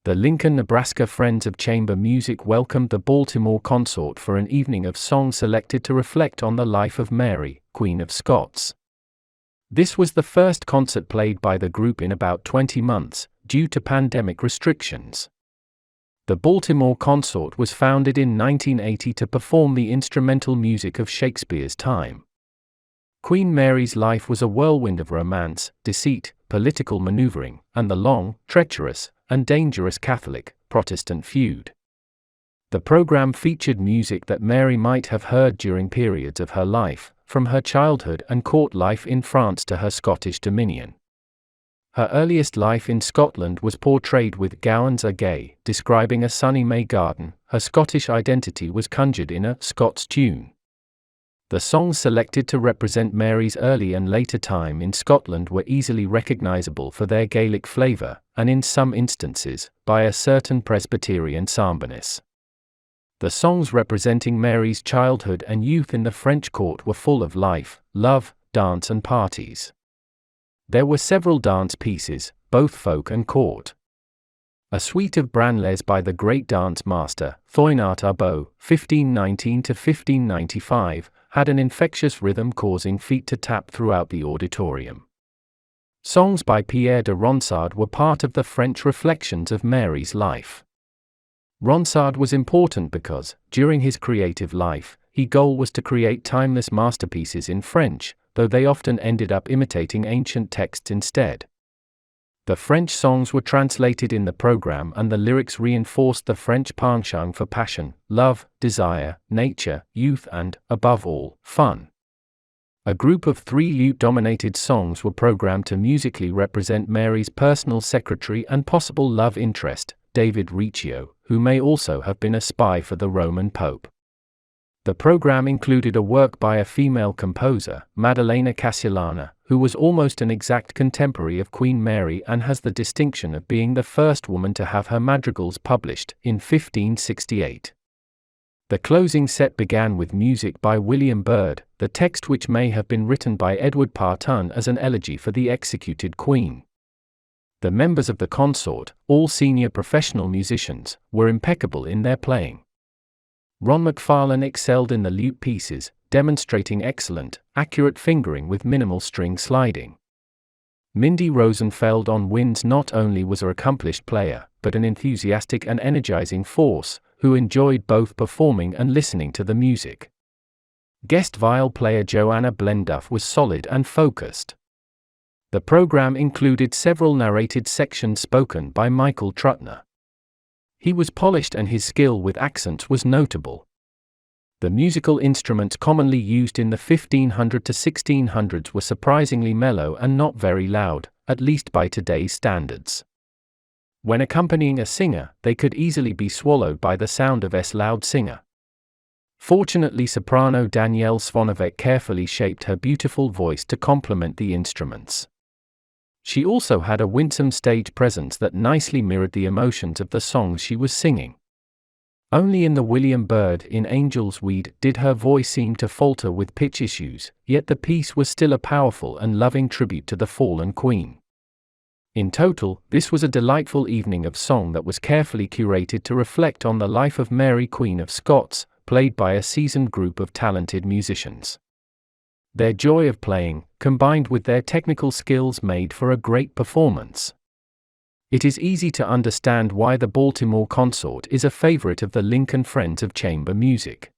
The Lincoln, Nebraska Friends of Chamber Music welcomed the Baltimore Consort for an evening of songs selected to reflect on the life of Mary, Queen of Scots. This was the first concert played by the group in about 20 months, due to pandemic restrictions. The Baltimore Consort was founded in 1980 to perform the instrumental music of Shakespeare's time. Queen Mary's life was a whirlwind of romance, deceit, political maneuvering, and the long, treacherous, and dangerous Catholic-Protestant feud. The program featured music that Mary might have heard during periods of her life, from her childhood and court life in France to her Scottish dominion. Her earliest life in Scotland was portrayed with gowns a gay, describing a sunny May garden. Her Scottish identity was conjured in a Scots tune. The songs selected to represent Mary's early and later time in Scotland were easily recognizable for their Gaelic flavor, and in some instances, by a certain Presbyterian somberness. The songs representing Mary's childhood and youth in the French court were full of life, love, dance and parties. There were several dance pieces, both folk and court. A suite of branles by the great dance master, Thoinart Arbo, 1519–1595, had an infectious rhythm causing feet to tap throughout the auditorium. Songs by Pierre de Ronsard were part of the French reflections of Mary's life. Ronsard was important because, during his creative life, his goal was to create timeless masterpieces in French, though they often ended up imitating ancient texts instead. The French songs were translated in the program and the lyrics reinforced the French penchant for passion, love, desire, nature, youth and, above all, fun. A group of 3 lute-dominated songs were programmed to musically represent Mary's personal secretary and possible love interest, David Riccio, who may also have been a spy for the Roman Pope. The program included a work by a female composer, Maddalena Castellana, who was almost an exact contemporary of Queen Mary and has the distinction of being the first woman to have her madrigals published, in 1568. The closing set began with music by William Byrd, the text which may have been written by Edward Parton as an elegy for the executed Queen. The members of the consort, all senior professional musicians, were impeccable in their playing. Ron McFarlane excelled in the lute pieces, demonstrating excellent, accurate fingering with minimal string sliding. Mindy Rosenfeld on winds not only was an accomplished player, but an enthusiastic and energizing force, who enjoyed both performing and listening to the music. Guest viol player Joanna Blenduff was solid and focused. The program included several narrated sections spoken by Michael Trutner. He was polished and his skill with accents was notable. The musical instruments commonly used in the 1500 to 1600s were surprisingly mellow and not very loud, at least by today's standards. When accompanying a singer, they could easily be swallowed by the sound of a loud singer. Fortunately, soprano Danielle Svonovec carefully shaped her beautiful voice to complement the instruments. She also had a winsome stage presence that nicely mirrored the emotions of the songs she was singing. Only in the William Byrd in Angel's Weed did her voice seem to falter with pitch issues, yet the piece was still a powerful and loving tribute to the fallen Queen. In total, this was a delightful evening of song that was carefully curated to reflect on the life of Mary, Queen of Scots, played by a seasoned group of talented musicians. Their joy of playing, combined with their technical skills, made for a great performance. It is easy to understand why the Baltimore Consort is a favorite of the Lincoln Friends of Chamber Music.